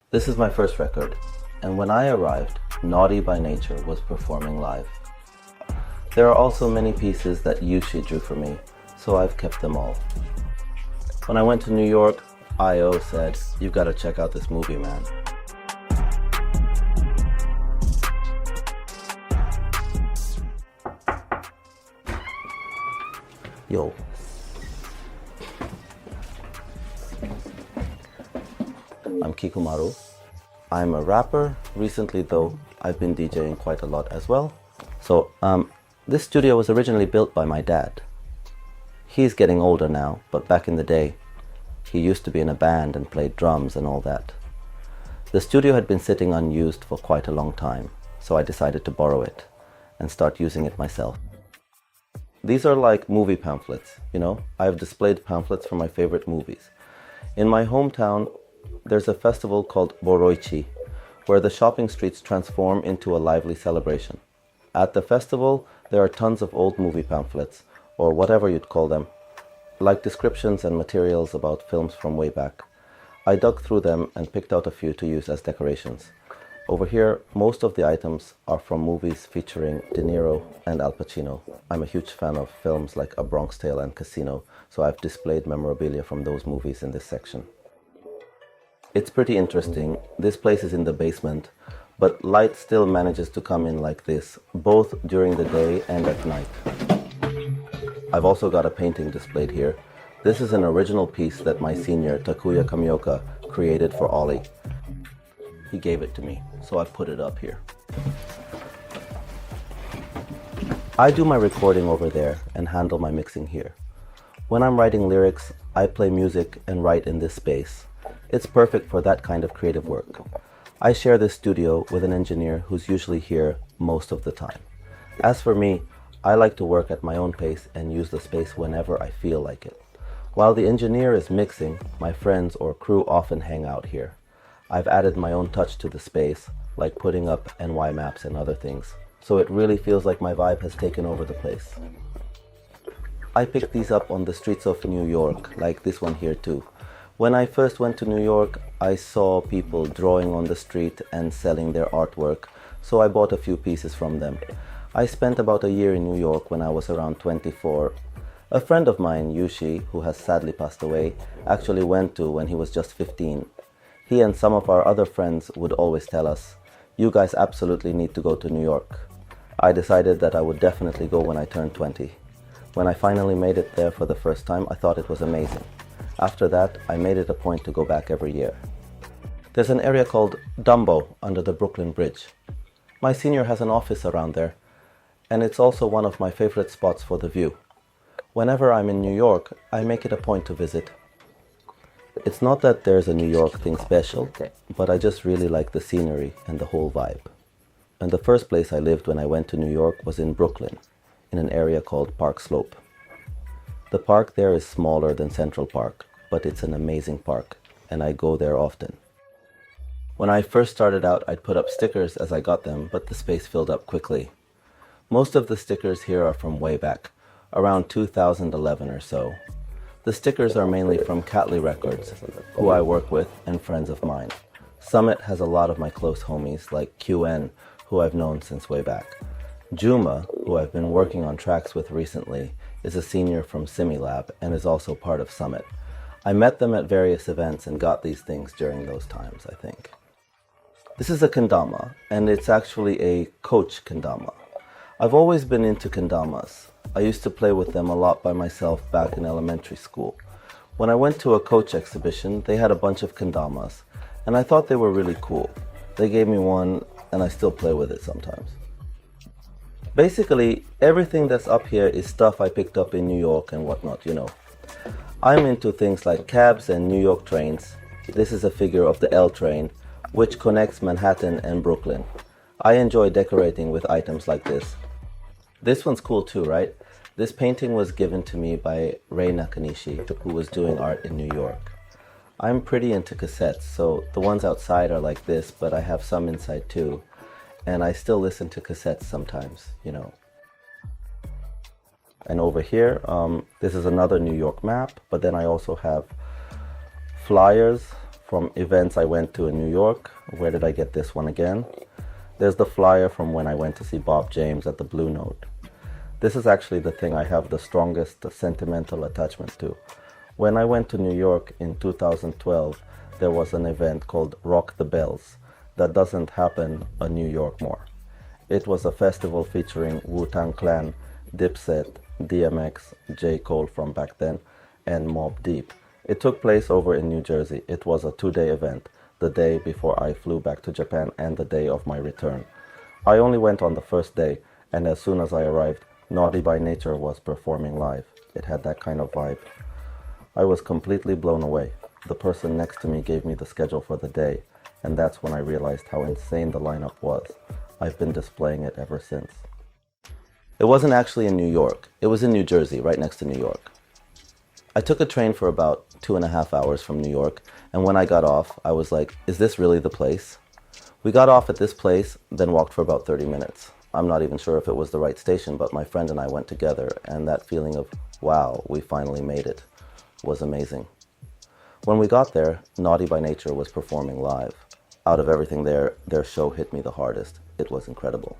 This is my first record, and when I arrived, Naughty by Nature was performing live. There are also many pieces that Yushi drew for me, so I've kept them all. When I went to New York, I.O. said, "You've got to check out this movie, man." Yo. I'm KIKUMARU. I'm a rapper. Recently though, I've been DJing quite a lot as well. So, this studio was originally built by my dad. He's getting older now, but back in the day, he used to be in a band and played drums and all that. The studio had been sitting unused for quite a long time, so I decided to borrow it and start using it myself. These are like movie pamphlets, you know? I've displayed pamphlets for my favorite movies. In my hometown, there's a festival called Boroichi, where the shopping streets transform into a lively celebration. At the festival, there are tons of old movie pamphlets, or whatever you'd call them, like descriptions and materials about films from way back. I dug through them and picked out a few to use as decorations. Over here, most of the items are from movies featuring De Niro and Al Pacino. I'm a huge fan of films like A Bronx Tale and Casino, so I've displayed memorabilia from those movies in this section. It's pretty interesting. This place is in the basement, but light still manages to come in like this, both during the day and at night. I've also got a painting displayed here. This is an original piece that my senior, Takuya Kamioka, created for Ollie. He gave it to me, so I've put it up here. I do my recording over there and handle my mixing here. When I'm writing lyrics, I play music and write in this space. It's perfect for that kind of creative work. I share this studio with an engineer who's usually here most of the time. As for me, I like to work at my own pace and use the space whenever I feel like it. While the engineer is mixing, my friends or crew often hang out here. I've added my own touch to the space, like putting up NY maps and other things, so it really feels like my vibe has taken over the place. I picked these up on the streets of New York, like this one here too. When I first went to New York, I saw people drawing on the street and selling their artwork, so I bought a few pieces from them. I spent about a year in New York when I was around 24. A friend of mine, Yushi, who has sadly passed away, actually went to when he was just 15. He and some of our other friends would always tell us, "You guys absolutely need to go to New York." I decided that I would definitely go when I turned 20. When I finally made it there for the first time, I thought it was amazing. After that, I made it a point to go back every year. There's an area called Dumbo under the Brooklyn Bridge. My senior has an office around there, and it's also one of my favorite spots for the view. Whenever I'm in New York, I make it a point to visit. It's not that there's a New York thing special, but I just really like the scenery and the whole vibe. And the first place I lived when I went to New York was in Brooklyn, in an area called Park Slope. The park there is smaller than Central Park, but it's an amazing park, and I go there often. When I first started out, I'd put up stickers as I got them, but the space filled up quickly. Most of the stickers here are from way back, around 2011 or so. The stickers are mainly from Catley Records, who I work with, and friends of mine. Summit has a lot of my close homies, like QN, who I've known since way back. Juma, who I've been working on tracks with recently, is a senior from Similab and is also part of Summit. I met them at various events and got these things during those times, I think. This is a kendama, and it's actually a coach kendama. I've always been into kendamas. I used to play with them a lot by myself back in elementary school. When I went to a coach exhibition, they had a bunch of kendamas, and I thought they were really cool. They gave me one, and I still play with it sometimes. Basically, everything that's up here is stuff I picked up in New York and whatnot, you know. I'm into things like cabs and New York trains. This is a figure of the L train, which connects Manhattan and Brooklyn. I enjoy decorating with items like this. This one's cool too, right? This painting was given to me by Rei Nakanishi, who was doing art in New York. I'm pretty into cassettes, so the ones outside are like this, but I have some inside too. And I still listen to cassettes sometimes, you know. And over here, this is another New York map, but then I also have flyers from events I went to in New York. Where did I get this one again? There's the flyer from when I went to see Bob James at the Blue Note. This is actually the thing I have the strongest sentimental attachment to. When I went to New York in 2012, there was an event called Rock the Bells that doesn't happen in New York more. It was a festival featuring Wu-Tang Clan, Dipset, DMX, J. Cole from back then, and Mobb Deep. It took place over in New Jersey. It was a 2-day event, the day before I flew back to Japan and the day of my return. I only went on the first day, and as soon as I arrived, Naughty by Nature was performing live. It had that kind of vibe. I was completely blown away. The person next to me gave me the schedule for the day, and that's when I realized how insane the lineup was. I've been displaying it ever since. It wasn't actually in New York. It was in New Jersey, right next to New York. I took a train for about 2.5 hours from New York, and when I got off, I was like, is this really the place? We got off at this place, then walked for about 30 minutes. I'm not even sure if it was the right station, but my friend and I went together, and that feeling of, wow, we finally made it, was amazing. When we got there, Naughty by Nature was performing live. Out of everything there, their show hit me the hardest. It was incredible.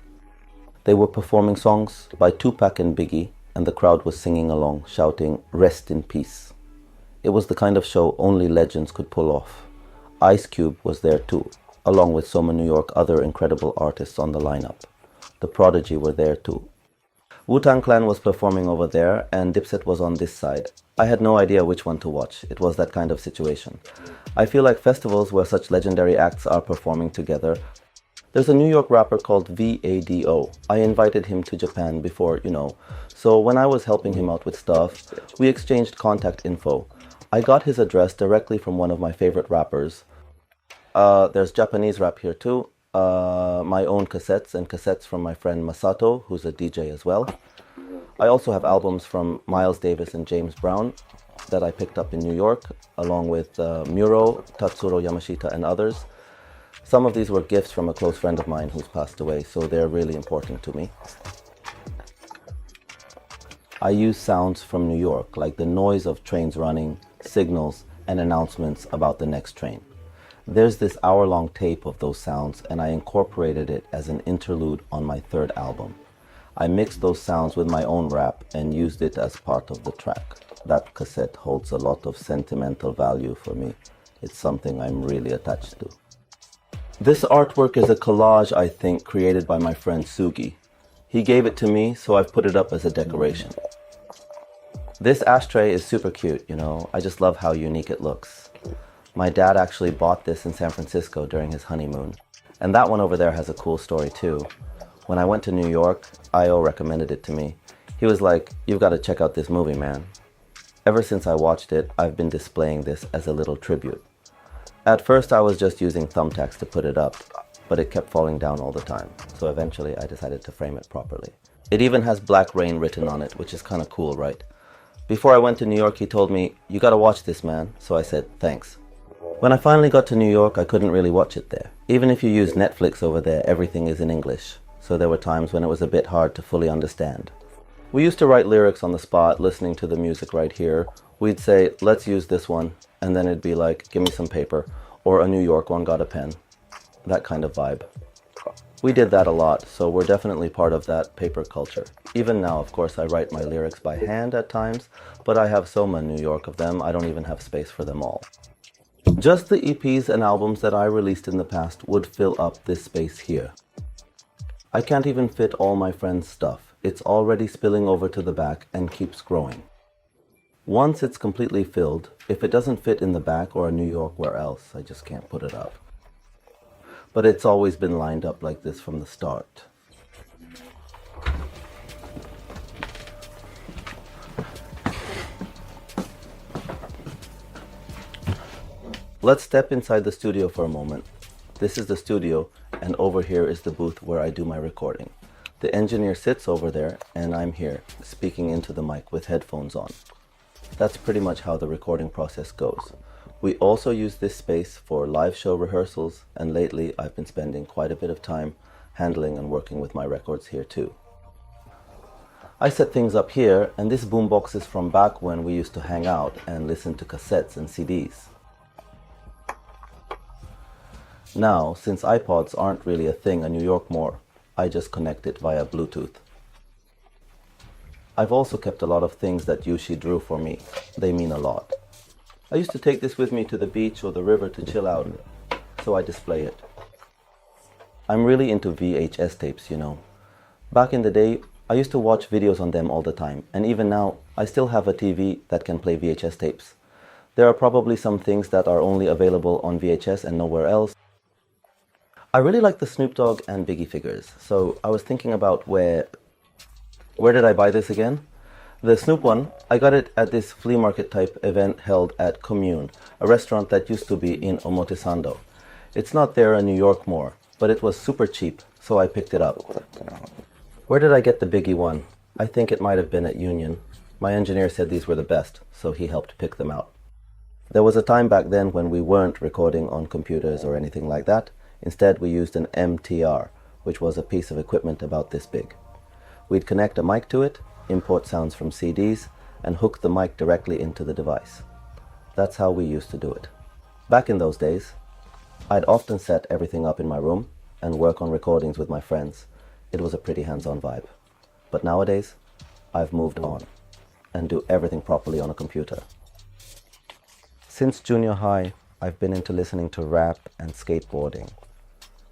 They were performing songs by Tupac and Biggie, and the crowd was singing along, shouting, "Rest in peace." It was the kind of show only legends could pull off. Ice Cube was there too, along with Soma New York other incredible artists on the lineup. The Prodigy were there too. Wu-Tang Clan was performing over there, and Dipset was on this side. I had no idea which one to watch. It was that kind of situation. I feel like festivals where such legendary acts are performing together. There's a New York rapper called VADO. I invited him to Japan before, so when I was helping him out with stuff, we exchanged contact info. I got his address directly from one of my favorite rappers. There's Japanese rap here too. My own cassettes and cassettes from my friend Masato, who's a DJ as well. I also have albums from Miles Davis and James Brown that I picked up in New York, along with Muro, Tatsuro Yamashita, and others. Some of these were gifts from a close friend of mine who's passed away, so they're really important to me. I use sounds from New York, like the noise of trains running, signals, and announcements about the next train. There's this hour-long tape of those sounds, and I incorporated it as an interlude on my third album. I mixed those sounds with my own rap and used it as part of the track. That cassette holds a lot of sentimental value for me. It's something I'm really attached to. This artwork is a collage, I think, created by my friend Sugi. He gave it to me, so I've put it up as a decoration. This ashtray is super cute, I just love how unique it looks. My dad actually bought this in San Francisco during his honeymoon. And that one over there has a cool story too. When I went to New York, Io recommended it to me. He was like, "You've got to check out this movie, man." Ever since I watched it, I've been displaying this as a little tribute. At first I was just using thumbtacks to put it up, but it kept falling down all the time. So eventually I decided to frame it properly. It even has Black Rain written on it, which is kind of cool, right? Before I went to New York, he told me, "You got to watch this, man." So I said, "Thanks." When I finally got to New York, I couldn't really watch it there. Even if you use Netflix over there, everything is in English. So there were times when it was a bit hard to fully understand. We used to write lyrics on the spot, listening to the music right here. We'd say, "Let's use this one." And then it'd be like, "Give me some paper." Or a New York one got a pen. That kind of vibe. We did that a lot, so we're definitely part of that paper culture. Even now, of course, I write my lyrics by hand at times, but I have so many New York of them, I don't even have space for them all. Just the EPs and albums that I released in the past would fill up this space here. I can't even fit all my friends' stuff. It's already spilling over to the back and keeps growing. Once it's completely filled, if it doesn't fit in the back or in New York where else, I just can't put it up. But it's always been lined up like this from the start. Let's step inside the studio for a moment. This is the studio, and over here is the booth where I do my recording. The engineer sits over there, and I'm here, speaking into the mic with headphones on. That's pretty much how the recording process goes. We also use this space for live show rehearsals, and lately I've been spending quite a bit of time handling and working with my records here too. I set things up here, and this boombox is from back when we used to hang out and listen to cassettes and CDs. Now, since iPods aren't really a thing in New York more, I just connect it via Bluetooth. I've also kept a lot of things that Yushi drew for me. They mean a lot. I used to take this with me to the beach or the river to chill out, so I display it. I'm really into VHS tapes, you know. Back in the day, I used to watch videos on them all the time, and even now, I still have a TV that can play VHS tapes. There are probably some things that are only available on VHS and nowhere else. I really like the Snoop Dogg and Biggie figures, so I was thinking about where did I buy this again? The Snoop one, I got it at this flea market type event held at Commune, a restaurant that used to be in Omotesando. It's not there in New York more, but it was super cheap, so I picked it up. Where did I get the Biggie one? I think it might have been at Union. My engineer said these were the best, so he helped pick them out. There was a time back then when we weren't recording on computers or anything like that. Instead, we used an MTR, which was a piece of equipment about this big. We'd connect a mic to it, import sounds from CDs, and hook the mic directly into the device. That's how we used to do it. Back in those days, I'd often set everything up in my room and work on recordings with my friends. It was a pretty hands-on vibe. But nowadays, I've moved on and do everything properly on a computer. Since junior high, I've been into listening to rap and skateboarding.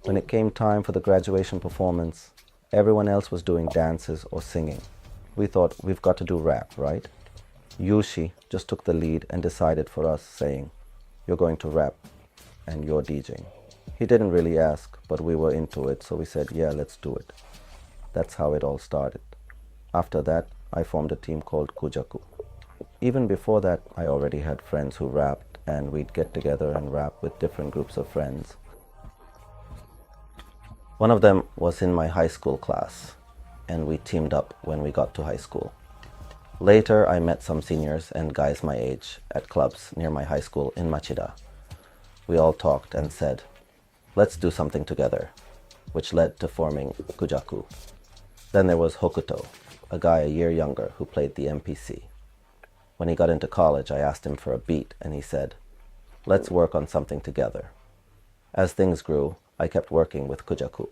When it came time for the graduation performance, everyone else was doing dances or singing. We thought, we've got to do rap, right? Yushi just took the lead and decided for us, saying, "You're going to rap and you're DJing." He didn't really ask, but we were into it, so we said, yeah, let's do it. That's how it all started. After that, I formed a team called Kujaku. Even before that, I already had friends who rapped, and we'd get together and rap with different groups of friends. One of them was in my high school class, and we teamed up when we got to high school. Later, I met some seniors and guys my age at clubs near my high school in Machida. We all talked and said, let's do something together, which led to forming Kujaku. Then there was Hokuto, a guy a year younger who played the MPC. When he got into college, I asked him for a beat, and he said, let's work on something together. As things grew, I kept working with Kujaku.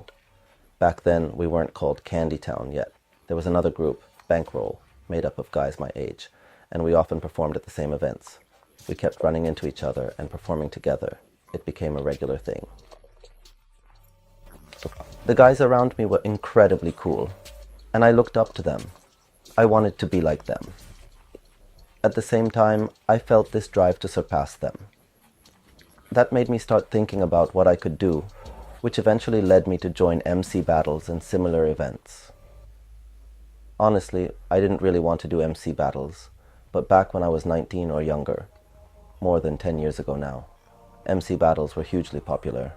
Back then, we weren't called Candy Town yet. There was another group, Bankroll, made up of guys my age, and we often performed at the same events. We kept running into each other and performing together. It became a regular thing. The guys around me were incredibly cool, and I looked up to them. I wanted to be like them. At the same time, I felt this drive to surpass them. That made me start thinking about what I could do, which eventually led me to join MC battles and similar events. Honestly, I didn't really want to do MC battles, but back when I was 19 or younger, more than 10 years ago now, MC battles were hugely popular.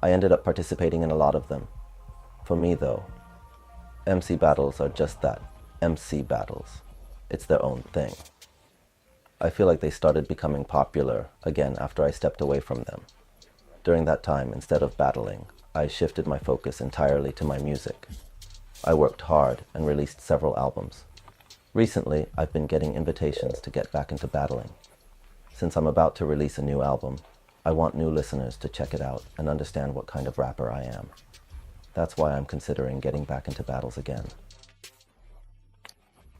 I ended up participating in a lot of them. For me though, MC battles are just that, MC battles. It's their own thing. I feel like they started becoming popular again after I stepped away from them. During that time, instead of battling, I shifted my focus entirely to my music. I worked hard and released several albums. Recently, I've been getting invitations to get back into battling. Since I'm about to release a new album, I want new listeners to check it out and understand what kind of rapper I am. That's why I'm considering getting back into battles again.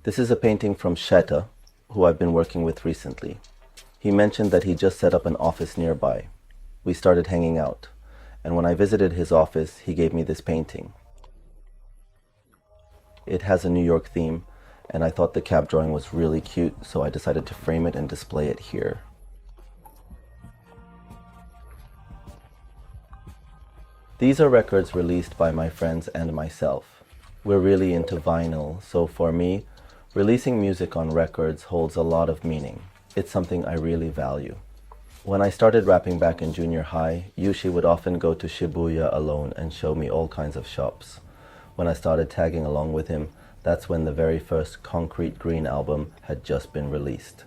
This is a painting from Sheta, who I've been working with recently. He mentioned that he just set up an office nearby. We started hanging out, and when I visited his office, he gave me this painting. It has a New York theme, and I thought the cap drawing was really cute, so I decided to frame it and display it here. These are records released by my friends and myself. We're really into vinyl, so for me, releasing music on records holds a lot of meaning. It's something I really value. When I started rapping back in junior high, Yushi would often go to Shibuya alone and show me all kinds of shops. When I started tagging along with him, that's when the very first Concrete Green album had just been released.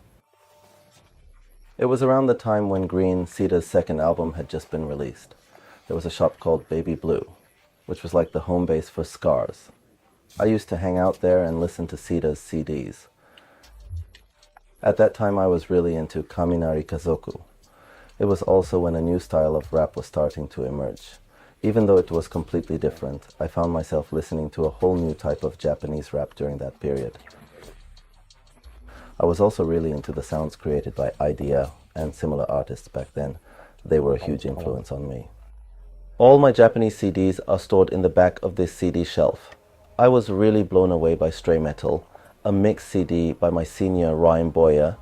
It was around the time when Green, Sita's second album, had just been released. There was a shop called Baby Blue, which was like the home base for Scars. I used to hang out there and listen to Sita's CDs. At that time I was really into Kaminari Kazoku. It was also when a new style of rap was starting to emerge. Even though it was completely different, I found myself listening to a whole new type of Japanese rap during that period. I was also really into the sounds created by IDL and similar artists back then. They were a huge influence on me. All my Japanese CDs are stored in the back of this CD shelf. I was really blown away by Stray Metal, a mix CD by my senior Ryan Boyer,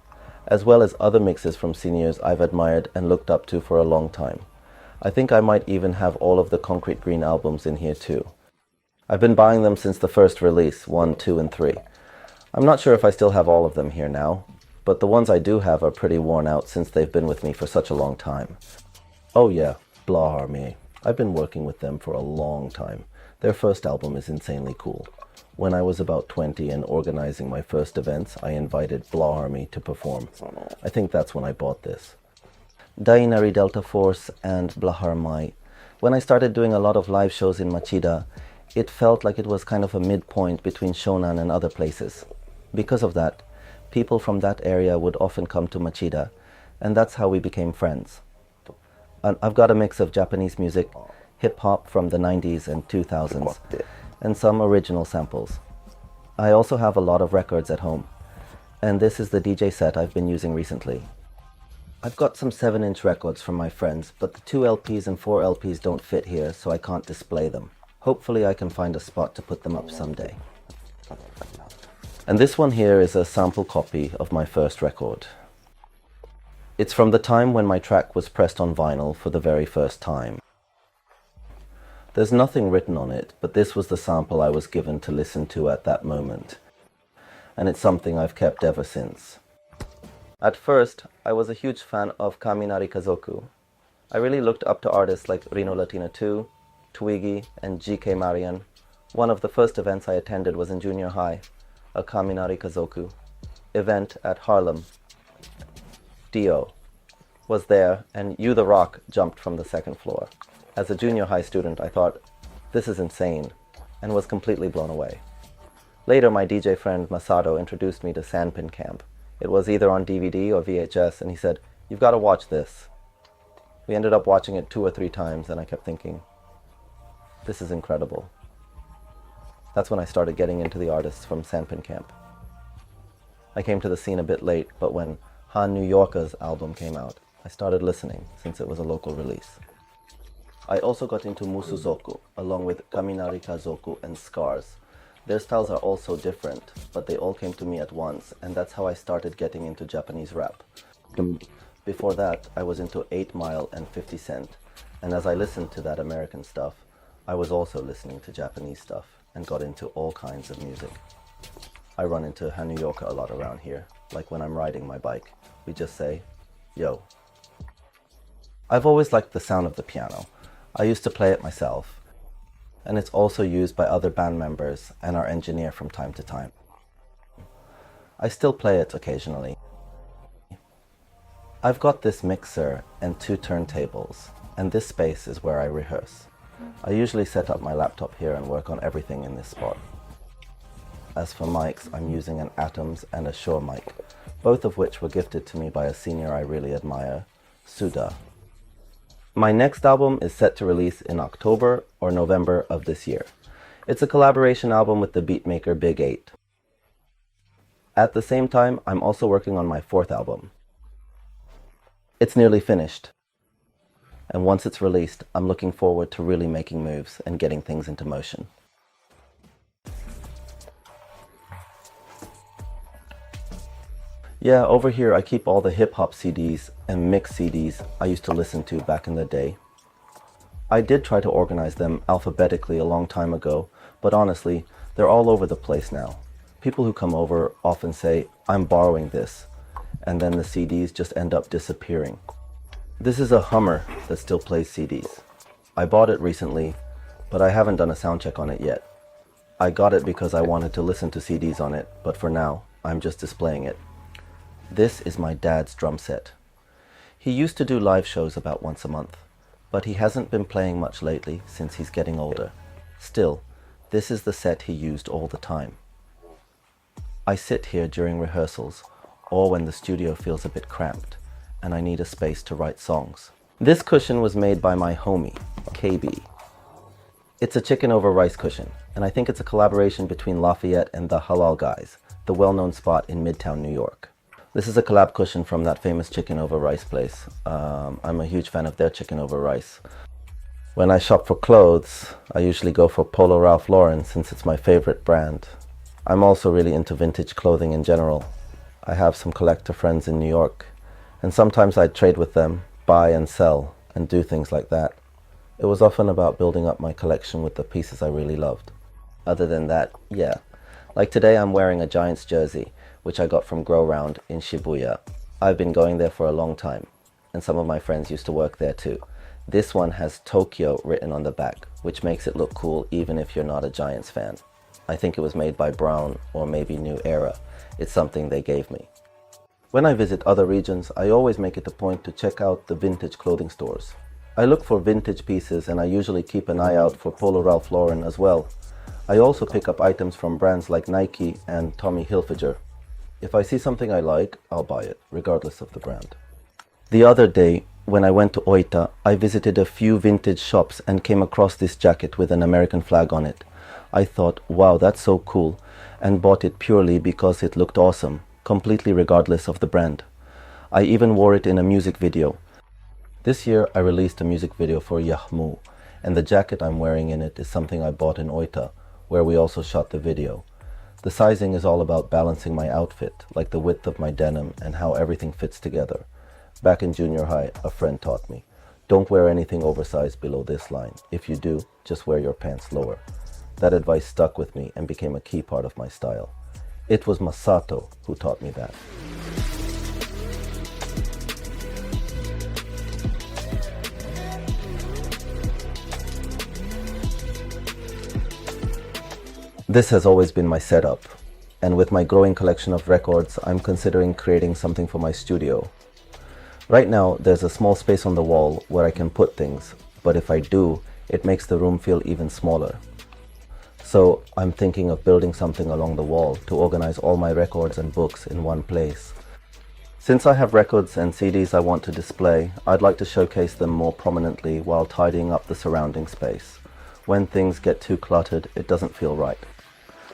as well as other mixes from seniors I've admired and looked up to for a long time. I think I might even have all of the Concrete Green albums in here too. I've been buying them since the first release, 1, 2, and 3. I'm not sure if I still have all of them here now, but the ones I do have are pretty worn out since they've been with me for such a long time. Oh yeah, Blah Army. I've been working with them for a long time. Their first album is insanely cool. When I was about 20 and organizing my first events, I invited Blah Army to perform. I think that's when I bought this. Dainari Delta Force and Blah Army. When I started doing a lot of live shows in Machida, it felt like it was kind of a midpoint between Shonan and other places. Because of that, people from that area would often come to Machida, and that's how we became friends. I've got a mix of Japanese music, hip-hop from the 90s and 2000s, and some original samples. I also have a lot of records at home, and this is the DJ set I've been using recently. I've got some 7-inch records from my friends, but the 2 LPs and 4 LPs don't fit here, so I can't display them. Hopefully I can find a spot to put them up someday. And this one here is a sample copy of my first record. It's from the time when my track was pressed on vinyl for the very first time. There's nothing written on it, but this was the sample I was given to listen to at that moment. And it's something I've kept ever since. At first, I was a huge fan of Kaminari Kazoku. I really looked up to artists like Rino Latina 2, Twiggy, and GK Marian. One of the first events I attended was in junior high, a Kaminari Kazoku event at Harlem. Dio was there, and You the Rock jumped from the second floor. As a junior high student, I thought, this is insane, and was completely blown away. Later, my DJ friend Masato introduced me to Sandpin Camp. It was either on DVD or VHS, and he said, you've got to watch this. We ended up watching it 2 or 3 times, and I kept thinking, this is incredible. That's when I started getting into the artists from Sandpin Camp. I came to the scene a bit late, but when Han New Yorker's album came out, I started listening, since it was a local release. I also got into Musuzoku, along with Kaminari Kazoku and Scars. Their styles are all so different, but they all came to me at once, and that's how I started getting into Japanese rap. Before that, I was into 8 Mile and 50 Cent, and as I listened to that American stuff, I was also listening to Japanese stuff, and got into all kinds of music. I run into Han New Yorker a lot around here, like when I'm riding my bike. We just say, yo. I've always liked the sound of the piano. I used to play it myself, and it's also used by other band members and our engineer from time to time. I still play it occasionally. I've got this mixer and 2 turntables, and this space is where I rehearse. I usually set up my laptop here and work on everything in this spot. As for mics, I'm using an Atoms and a Shure mic, both of which were gifted to me by a senior I really admire, Suda. My next album is set to release in October or November of this year. It's a collaboration album with the beatmaker Big 8. At the same time, I'm also working on my 4th album. It's nearly finished, and once it's released, I'm looking forward to really making moves and getting things into motion. Yeah, over here I keep all the hip-hop CDs and mix CDs I used to listen to back in the day. I did try to organize them alphabetically a long time ago, but honestly, they're all over the place now. People who come over often say, I'm borrowing this, and then the CDs just end up disappearing. This is a Hummer that still plays CDs. I bought it recently, but I haven't done a sound check on it yet. I got it because I wanted to listen to CDs on it, but for now, I'm just displaying it. This is my dad's drum set. He used to do live shows about once a month, but he hasn't been playing much lately since he's getting older. Still, this is the set he used all the time. I sit here during rehearsals, or when the studio feels a bit cramped, and I need a space to write songs. This cushion was made by my homie, KB. It's a chicken over rice cushion, and I think it's a collaboration between Lafayette and the Halal Guys, the well-known spot in Midtown, New York. This is a collab cushion from that famous chicken over rice place. I'm a huge fan of their chicken over rice. When I shop for clothes, I usually go for Polo Ralph Lauren since it's my favorite brand. I'm also really into vintage clothing in general. I have some collector friends in New York, and sometimes I trade with them, buy and sell, and do things like that. It was often about building up my collection with the pieces I really loved. Other than that, yeah. Like today I'm wearing a Giants jersey, which I got from Grow Round in Shibuya. I've been going there for a long time, and some of my friends used to work there too. This one has Tokyo written on the back, which makes it look cool even if you're not a Giants fan. I think it was made by Brown or maybe New Era. It's something they gave me. When I visit other regions, I always make it a point to check out the vintage clothing stores. I look for vintage pieces and I usually keep an eye out for Polo Ralph Lauren as well. I also pick up items from brands like Nike and Tommy Hilfiger. If I see something I like, I'll buy it, regardless of the brand. The other day, when I went to Oita, I visited a few vintage shops and came across this jacket with an American flag on it. I thought, wow, that's so cool, and bought it purely because it looked awesome, completely regardless of the brand. I even wore it in a music video. This year I released a music video for Yahmoo, and the jacket I'm wearing in it is something I bought in Oita, where we also shot the video. The sizing is all about balancing my outfit, like the width of my denim and how everything fits together. Back in junior high, a friend taught me, don't wear anything oversized below this line. If you do, just wear your pants lower. That advice stuck with me and became a key part of my style. It was Masato who taught me that. This has always been my setup, and with my growing collection of records, I'm considering creating something for my studio. Right now, there's a small space on the wall where I can put things, but if I do, it makes the room feel even smaller. So I'm thinking of building something along the wall to organize all my records and books in one place. Since I have records and CDs I want to display, I'd like to showcase them more prominently while tidying up the surrounding space. When things get too cluttered, it doesn't feel right.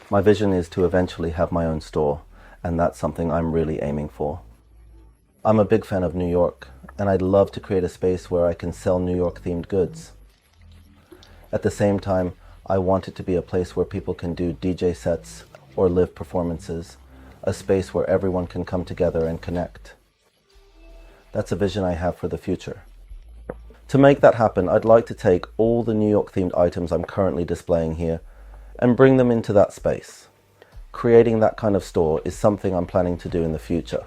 My vision is to eventually have my own store, and that's something I'm really aiming for. I'm a big fan of New York, and I'd love to create a space where I can sell New York themed goods. At the same time, I want it to be a place where people can do DJ sets or live performances, a space where everyone can come together and connect. That's a vision I have for the future. To make that happen, I'd like to take all the New York themed items I'm currently displaying here and bring them into that space. Creating that kind of store is something I'm planning to do in the future.